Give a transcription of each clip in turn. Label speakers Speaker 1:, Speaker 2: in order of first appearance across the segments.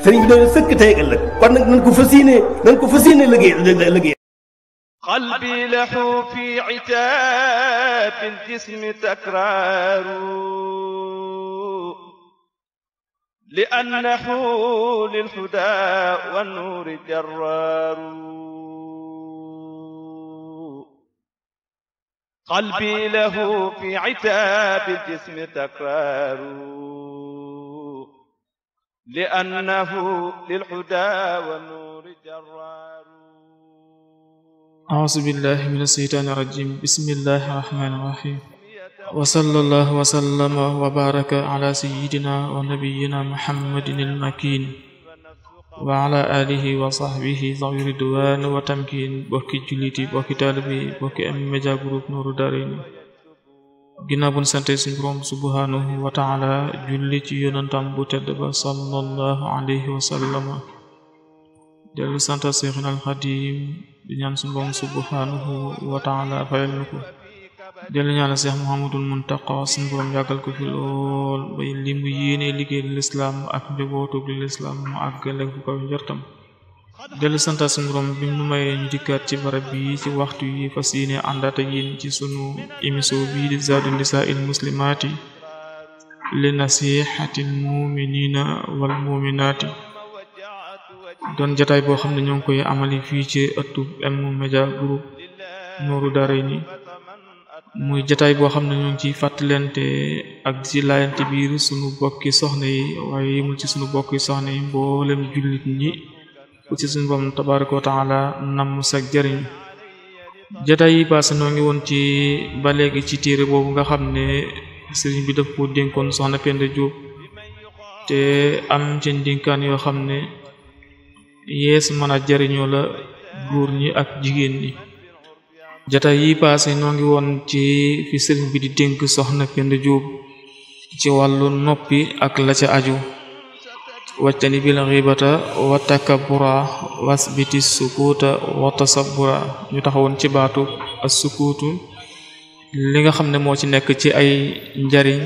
Speaker 1: sëriñ bi doon sëkk tey ak ëllëg kon nag nañ ko fas yéene liggéey
Speaker 2: qalbi lahu fi itaab al-jism takraaru li'annahu lil-hudaa wan-nuuri jarraaru qalbi lahu fi itaab al-jism takraaru li'annahu lil-hudaa wan-nuuri jarraaru.
Speaker 3: أعوذ بالله من الشيطان الرجيم بسم الله الرحمن الرحيم وصلى الله وسلم وبارك على سيدنا ونبينا محمد المكين وعلى آله وصحبه ذوي الرضوان والتمكين bokki julliti bokki taalibe bokki M-Media Group Nourou Darayni ginnaaw bu ñu sante suñu Boroom subhanahu wa ta'ala julli ci yonentam bu tedd ba sallallahu alayhi wa sallam dellu sant Seexna al Xadim di ñaan suñu Boroom subhanahu wa ta'ala fayal na ko dellu ñaan Seex Muhammadul Muntaqa suñu Boroom yàggal ko fi lool ba li mu yéene liggéey lislaam ak njabootug lislaam mu àggale fu ko njortam dellu sant suñu Boroom bi mu mayee ñu dikkaat ci barab bi ci waxtu yi fas yéene àndaat ak yéen ci sunu émission bii di Zaadu Nisaa'il Muslimaati li nasihatil mu'minina wal mu'minaati doon jataay boo xam ne ñoo ngi koy amali fii ci ëttu M-Media Group Nourou Darayni muy jataay boo xam ne ñoo ngi ciy fàttalante ak ci laayante biir sunu bokki soxna yi waaye yimul ci sunu bokki soxna yi mboolem jullit ñi ku ci sunu Boroom tabaaraka wa ta'ala namm sag jariñ jataay yi paase noo ngi woon ci ba léegi ci téere boobu nga xam ne sëriñ bi daf ko dénkoon soxna Penda Diop te am ci dénkaan yoo xam ne yees mën a jariñoo la góor ñi ak jigéen ñi jataay yi paase noo ngi woon ci fi sëriñ bi di dénk soxna Penda Diop ci wàllu noppi ak la ca aju wàccani bil ghibata wa takabbura wasbiti sukuta wa tasabbura ñu taxawoon ci baatu as sukutu li nga xam ne moo ci nekk ci ay njariñ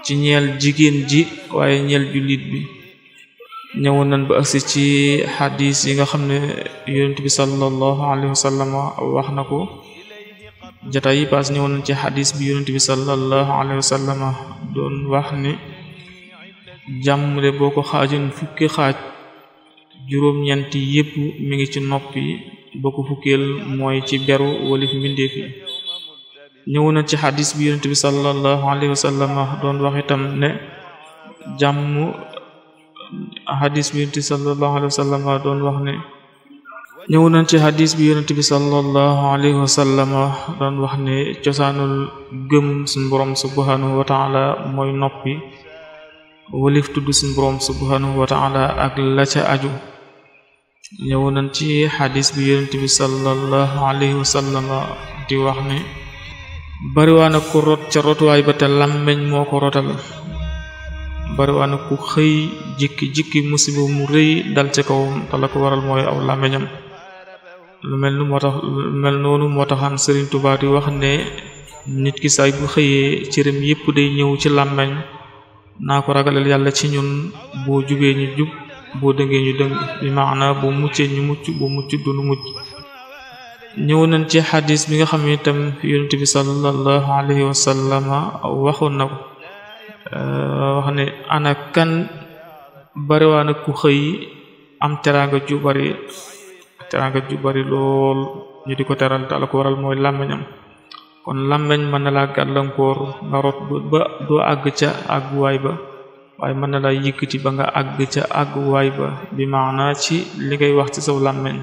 Speaker 3: ci ñeel jigéen ji waaye ñeel jullit bi ñëwoon nañ ba agsi ci xadis yi nga xam ne yonent bi sallallahu alayhi wa sallam wax na ko jataay yi paas ñëwoon nañ ci xadis bi yonent bi sallallahu alayhi wa sallam doon wax ni jàmm de boo ko xaajoon fukki xaaj juróom-ñeenti yépp mi ngi ci noppi boo ko fukkeel mooy ci beru walif mbindeef yi ñëwoon nañ ci xadis bi yonent bi sallallahu alayhi wa sallam doon wax itam ne jàmm hadis bi yonent bi sallallahu alayhi wa sallam doon wax ne ñëw nañ ci hadis bi yonent bi sallallahu alayhi wa sallam doon wax ne cosaanul gëm suñu Boroom subhanahu wa ta'ala mooy noppi walif tudd suñu Boroom subhanahu wa ta'ala ak la ca aju ñëw nañ ci hadis bi yonent bi sallallahu alayhi wa sallam di wax ne bariwaana ku rot ca rotuwaay ba te làmmeñ moo ko rotal bariwaana ku xëy jikki musiba mu rëy dal ca kawam te la ko waral mooy aw làmmeñam lu mel noonu moo taxam Sëriñ Tuubaa di wax ne nit ki saay bu xëyee cëram yépp day ñëw ci làmmeñ naa ko ragalal yàlla ci ñun boo jubee ñu jub boo dëngee ñu dëng bi maana boo muccee ñu mucc boo mucc du nu mucc ñëw nañ ci xadis bi nga xam ne itam yonent bi sallallahu alayhi wa sallam waxoon na ko wax ne ana kan bariwaana ku xëy am teraanga ju bari lool ñu di ko teral te la ko waral mooy làmmiñam kon làmmiñ mën na laa gàllankoor nga rot ba doo àgg ca àgguwaay ba waaye mën na laa yëkkati ba nga àgg ca àgguwaay ba bi maana ci li ngay wax ci saw làmmiñ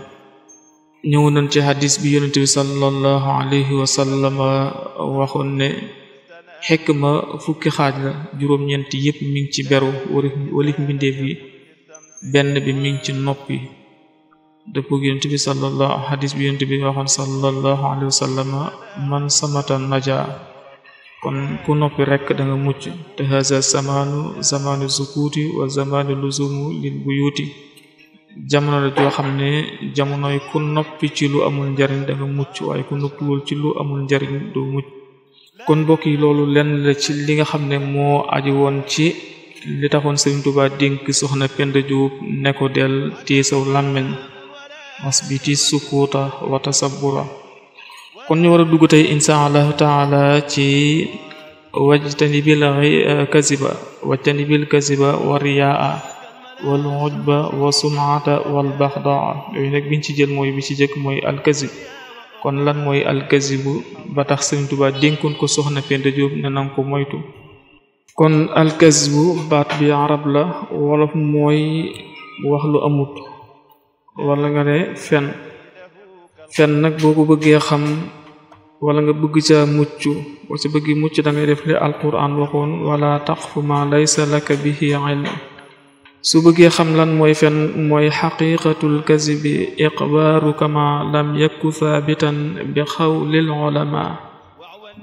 Speaker 3: ñëw nañ ci hadis bi yonent bi sallallahu alayhi wa sallam waxoon ne xikma fukki xaaj la juróom-ñeenti yépp mi ngi ci beru walif mbindeef yi benn bi mi ngi ci noppi dëppoo yonent bi hadis bi yonent bi waxoon sallallahu alayhi wa sallam man samata naja kon ku noppi rekk da nga mucc te haza zamanu zukuti wa zamanu luzumu lil buyuti jamono la joo xam ne jamonoy ku noppi ci lu amul njariñ da nga mucc waaye ku noppiwul ci lu amul njariñ du mucc kon mbokk yi loolu lenn la ci li nga xam ne moo aju woon ci li taxoon Sëriñ Tuubaa dénk soxna Penda Jóob ne ko del téye saw làmmiñ wasbiti sukuuta wa tasabbura. kon ñu war a dugg tey insha allahu taala ci wajtanibil kaziba wa riyaa wal ujba wa sum'ata wal baxdaa. yooyu nag biñ ci jël mooy bi ci jëkk mooy alkazib. kon lan mooy alkazibu ba tax Sëriñ Tuubaa dénkoon ko soxna Penda Jóob ne nanga ko moytu. kon alkazibu baat bi arab la, wolof mooy wax lu amut wala nga ne fen nag boo ko bëggee xam wala nga bëgg ca mucc, boo ca bëgg mucc da ngay def li alquran waxoon wala taqfu ma laysa laka bihi ilm. su bëggee xam lan mooy fen mooy xaqiqatul kazibi iqbaaru kama lam yakku thaabitan bi xawlil ulama.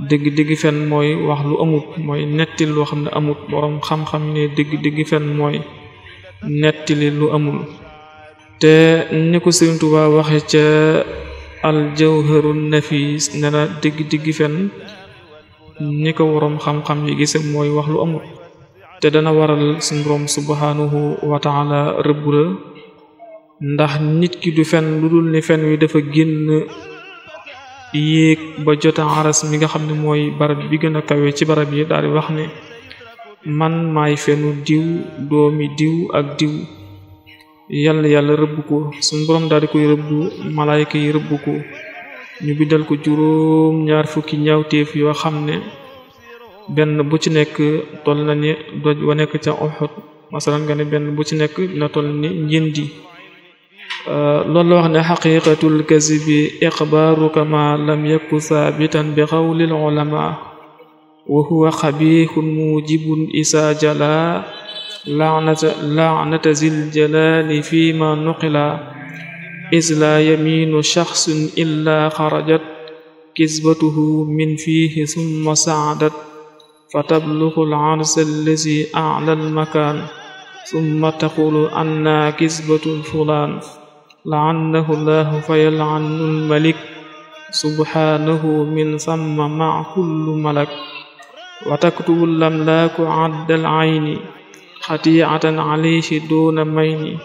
Speaker 3: dëgg fen mooy wax lu amut, mooy nettil loo xam ne amut. boroom xam-xam ne dëgg fen mooy nettili lu amul. te ni ko Sëriñ Tuubaa waxe ca aljawharun nafis ne na dëgg fen ni ko boroom xam-xam yi gise mooy wax lu amut. te dana waral suñu Boroom subhanahu wa taala rëbb la, ndax nit ki du fen lu dul ni fen wi dafa génn yéeg ba jota aras mi nga xam ne mooy barab bi gën a kawe ci barab yi, daal di wax ne man maay fenu diw doomi diw ak diw. yàlla rëbb ko, suñu Boroom daal di koy rëbb, malaayka yi rëbb ko, ñu bindal ko 20 ñaawteef yoo xam ne benn bu ci nekk toll na ni doj wa nekk ca Uhud. masalan nga ne benn bu ci nekk dina toll ni njëndi. loolu la wax ne xaqiqatul kazibi iqbaaru kama lam yakku thaabitan bi qawlil ulama wa huwa xabihun mujibun isa jala laanata zil jalali fi ma nuqila is la yaminu shaxsun illa xarajat kisbatuhu min fihi summa saadat fatablugu al-arsa allazi a'la al-makan thumma taqulu anna kisbatu fulan la'annahu Allahu fayal'anu al-malik subhanahu min thamma ma'a kulli malak wa taktubu al-amlaku 'adda al-'ayni khati'atan 'alayhi duna mayni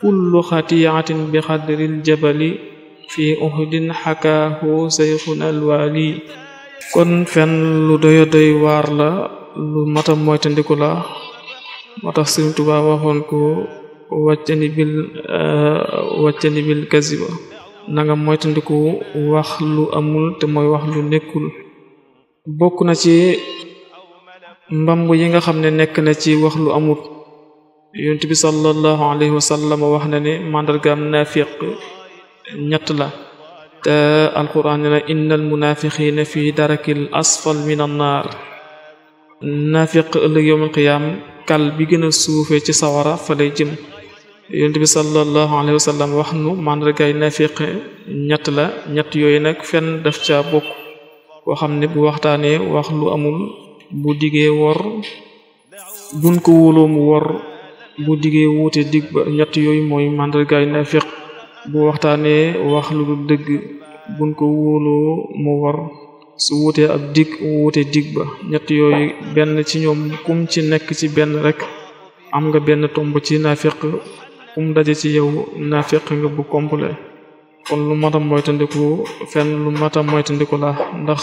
Speaker 3: kullu khati'atin bi qadri al-jabali fi Uhudin hakahu saykhuna al-wali. kon fen lu doy waar la, lu mata moytandiku la. moo tax Sëriñ Tuubaa waxoon ko wàccani bil kaziba, nanga moytandiku wax lu amul te mooy wax lu nekkul. bokk na ci mbamb yi nga xam ne nekk na ci wax lu amul. Yonent bi sallallahu alayhi wa sallam wax na ne màndargaam naafiq ñett la, te alquran ne na innal munafiqina fi darakil asfal min annaar. naafiq ëllëg yawmal qiyaam kal bi gën a suufe ci sawara fa lay jëm. Yonent bi sallallahu alayhi wa sallam wax nu màndargaay naafiq ñett la, ñett yooyu nag fenn daf ca bokk. koo xam ne bu waxtaanee wax lu amul, bu digee wor, buñ ko wóoloo mu wor, bu digee wuute dig ba. ñett yooyu mooy màndargaay naafiq. bu waxtaanee wax lu dul dëgg, buñ ko wóoloo mu wor, su wuutee ab dig wuute dig ba. ñett yooyu benn ci ñoom kum ci nekk ci benn rek am nga benn tomb ci naafiq, kum daje ci yow naafiq nga bu complet. kon lu mata moytandiku fenn lu mata moytandiku la, ndax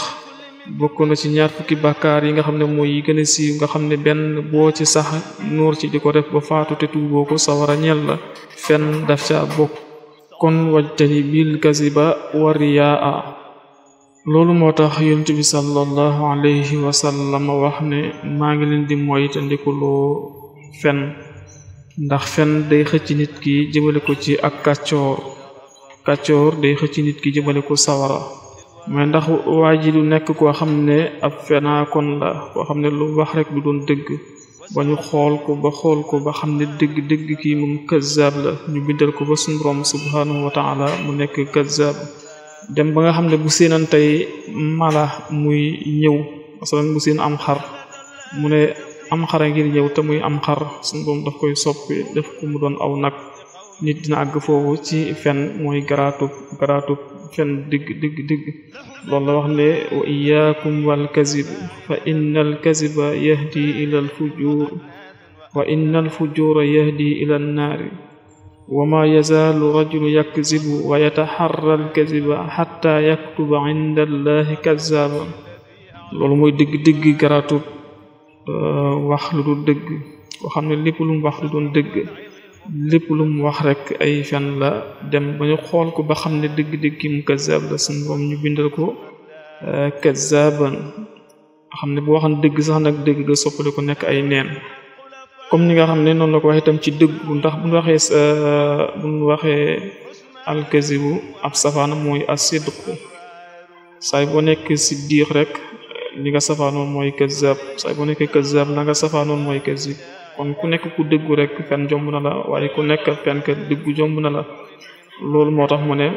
Speaker 3: bokk na ci 20 bàkkaar yi nga xam ne mooy yi gën a siiw, nga xam ne benn boo ci sax nuur ci di ko def ba faatu te tuuboo ko sawara ñel la. fenn daf ca bokk. kon wajtani bil kaziba wa riyaa. loolu moo tax Yonent bi sallallahu alayhi wa sallam wax ne maa ngi leen di moytandikuloo fen, ndax fen day xëcc nit ki jëmale ko ci ak kàccoor day xëcc nit ki jëmale ko sawara. mais ndax waa ji du nekk koo xam ne ab fenaa kon la, koo xam ne lu wax rek du doon dëgg, ba ñu xool ko ba xam ne dëgg kii moom kazzab la, ñu bindal ko ba suñu Boroom subhanahu wa ta'ala mu nekk kazzab. dem ba nga xam ne bu seenan tey mala muy ñëw, masalan bu seen am xar, mu ne am xara ngir ñëw te muy am xar, suñu Boroom daf koy soppi def ko mu doon aw nag. nit dina àgg foofu ci fen, mooy garaatub fen digg loolu la wax ne wa iyyakum wal kazib fa innal kaziba yahdi ila al fujur wa inna alfujura yahdi ila annaari wa ma yazaalu rajulu yakzibu wa yataharra alkaziba xatta yaktuba inda allahi kazzaaban. loolu mooy dëgg garaatub wax lu dul dëgg koo xam ne lépp lu mu wax lu doon dëgg, lépp lu mu wax rek ay fen la, dem ba ñu xool ko ba xam ne dëgg-dëgg mu kazzab la, suñu borom ñu bindal ko kazzaban. xam ne bu waxan dëgg sax nag dëgg ga soppali ko nekk ay neen, comme ni nga xam ne noonu la ko waxee itam ci dëggu. ndax buñ waxee alkazibu ab safaana mooy asidqu. saay boo nekk siddiq rek li nga safaanoon mooy kazzab, saay boo nekkee kazzab la nga safaanoon mooy kazib. kon ku nekk ku dëggu rek fen jomb na la, waaye ku nekk fen ka dëggu jomb na la. loolu moo tax mu ne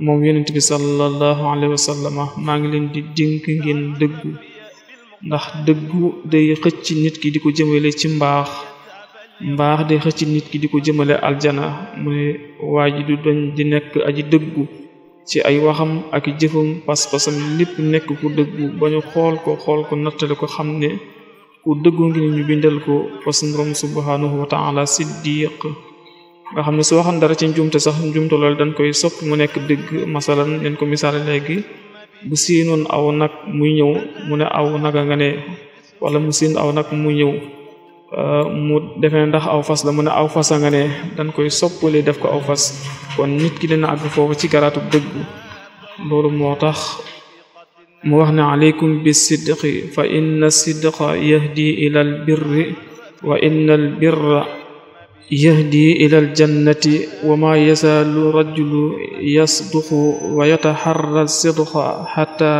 Speaker 3: moom yonent bi sallallahu alayhi wa sallam maa ngi leen di dénk ngeen dëggu, ndax dëggu day xëcc nit ki di ko jëmale ci mbaax day xëcc nit ki di ko jëmale aljana. mu ne waa ji du dañ di nekk aji dëggu ci ay waxam ak jëfam, pas-pasam lépp nekk ku dëggu ba ñu xool ko nattale ko xam ne ku dëggu ngi ñu bindal ko fasnrom subhanahu wa ta'ala siddiq. nga xam ne su waxan dara ci njumte sax njumte loolu dañ koy sopp mu nekk dëgg. masalan leen ko misaale léegi, bu siinoon aw nag muy ñëw mu ne aw naga nga ne, wala mu siin aw nag muy ñëw mu defee ndax aw fas la mu ne aw fasa nga ne, dañ koy soppali def ko aw fas. kon nit ki dina àgg foofu ci garaatu dëgg. loolu moo tax mu wax ne alaykum bi sidqi fa inna sidqa yahdi ila al birri wa inna al birra yahdi ila al jannati wa ma yazaalu rajulu yasduqu wa yataharra sidqa hatta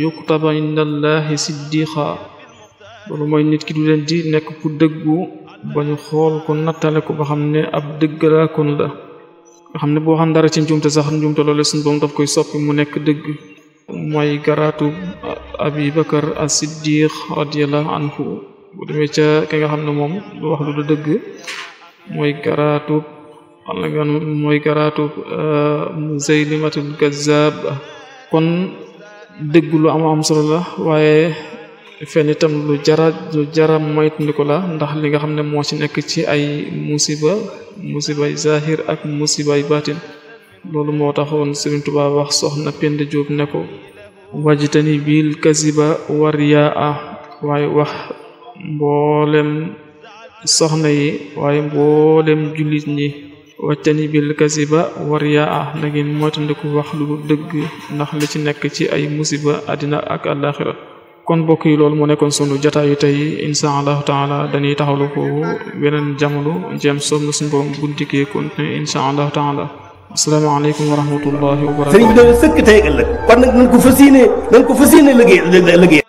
Speaker 3: yuktaba inda allahi siddiqa. loolu mooy nit ki du leen di nekk ku dëggu ba ñu xool ko nattale ko ba xam ne ab dëggalaakoon la, nga xam ne boo xam dara ci njumte sax njumte loolu suñu borom daf koy soppi mu nekk dëgg. mooy garaatu abi bakar as-siddiq radiyallahu anhu. bu demee ca ki nga xam ne moom du wax lu du dëgg, mooy garaatu Musaylimatul kazzab. kon dëgg lu am solo la, waaye fen itam lu jara moytandiku la, ndax li nga xam ne moo ci nekk ci ay musibay zahir ak musibay batin. loolu moo taxoon Sëriñ Tuubaa wax soxna Penda Jóob ne ko wajtani bil kaziba war yaa, waaye wax mboolem soxna yi waaye mboolem jullit ñi, wajtani bil kaziba war yaa na ngeen moytandiku wax lu dëgg, ndax li ci nekk ci ay musiba àddina ak àllaaxira. kon mbokk yi loolu moo nekkoon sunu jataayu tey. insha allahu taala dañuy taxawlu ko beneen jamono jéem soob na suñu borom bu dikkee continuer insha allahu taala. asalaamaaleykum wa rahmatullahi wa barakatuh.
Speaker 1: sëriñ bi doon sëkk tey ëllëg kon nag nañ ko fas yéene liggéey